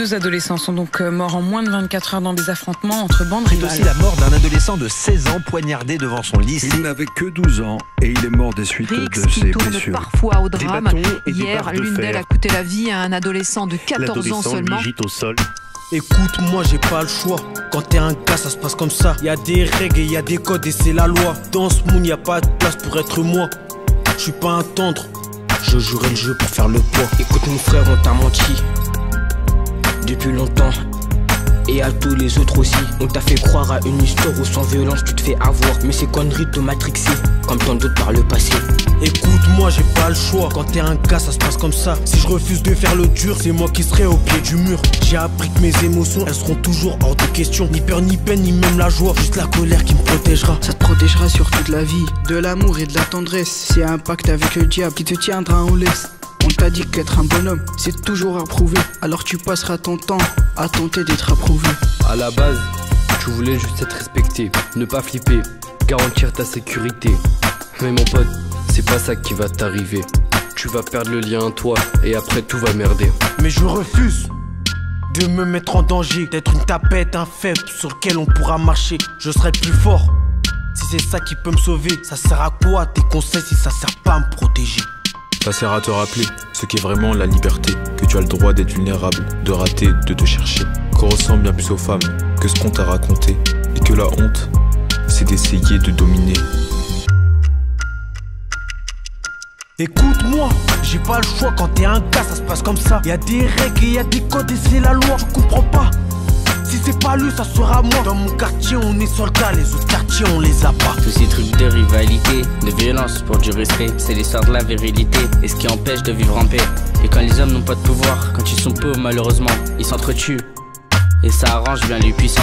2 adolescents sont donc morts en moins de 24 heures dans des affrontements entre bandes rivales. C'est aussi la mort d'un adolescent de 16 ans poignardé devant son lycée. Il n'avait que 12 ans et il est mort des suites Rix de ses tourne blessures. parfois au drame. bâtons et des Hier, barres de l'une d'elles fer. a coûté la vie à un adolescent de 14 ans seulement. Gîte au sol. Écoute, moi j'ai pas le choix. Quand t'es un gars, ça se passe comme ça. Y a des règles et y a des codes et c'est la loi. Dans ce monde, y a pas de place pour être moi. Je suis pas un tendre. Je jouerai le jeu pour faire le poids. Écoute mon frère, on t'a menti depuis longtemps. Et à tous les autres aussi. On t'a fait croire à une histoire où sans violence tu te fais avoir. Mais ces conneries te matrixées comme tant d'autres par le passé. Écoute, moi j'ai pas le choix. Quand t'es un gars, ça se passe comme ça. Si je refuse de faire le dur, c'est moi qui serai au pied du mur. J'ai appris que mes émotions, elles seront toujours hors de question. Ni peur, ni peine, ni même la joie. Juste la colère qui me protégera. Ça te protégera sur toute la vie. De l'amour et de la tendresse. C'est un pacte avec le diable qui te tiendra en laisse. On t'a dit qu'être un bonhomme, c'est toujours à prouver. Alors tu passeras ton temps à tenter d'être approuvé. À la base, tu voulais juste être respecté, ne pas flipper, garantir ta sécurité. Mais mon pote, c'est pas ça qui va t'arriver. Tu vas perdre le lien à toi et après tout va merder. Mais je refuse de me mettre en danger, d'être une tapette, un faible sur lequel on pourra marcher. Je serai plus fort. Si c'est ça qui peut me sauver, ça sert à quoi tes conseils si ça sert pas à me protéger? Ça sert à te rappeler ce qu'est vraiment la liberté, que tu as le droit d'être vulnérable, de rater, de te chercher, qu'on ressemble bien plus aux femmes que ce qu'on t'a raconté, et que la honte, c'est d'essayer de dominer. Écoute-moi, j'ai pas le choix. Quand t'es un gars, ça se passe comme ça. Y a des règles et y a des codes et c'est la loi. Tu comprends pas? Si c'est pas lui, ça sera moi. Dans mon quartier, on est soldats, les autres quartiers, on les a pas. Tous ces trucs de rivalité, de violence pour du respect, c'est l'histoire de la virilité et ce qui empêche de vivre en paix. Et quand les hommes n'ont pas de pouvoir, quand ils sont pauvres malheureusement, ils s'entretuent. Et ça arrange bien les puissants.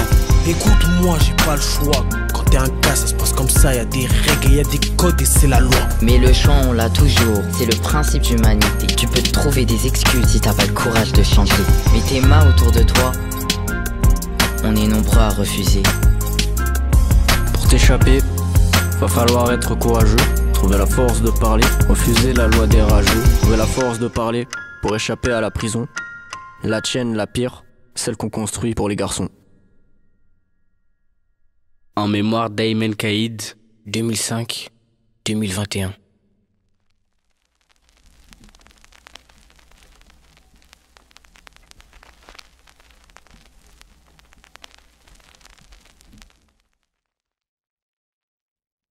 Écoute-moi, j'ai pas le choix. Quand t'es un gars, ça se passe comme ça. Y a des règles et y a des codes et c'est la loi. Mais le choix, on l'a toujours. C'est le principe d'humanité. Tu peux te trouver des excuses si t'as pas le courage de changer. Mais tes mains autour de toi, on est nombreux à refuser. Pour t'échapper, va falloir être courageux, trouver la force de parler, refuser la loi des rageux, trouver la force de parler pour échapper à la prison. La tienne, la pire, celle qu'on construit pour les garçons. En mémoire d'Aymen Kaïd, 2005-2021.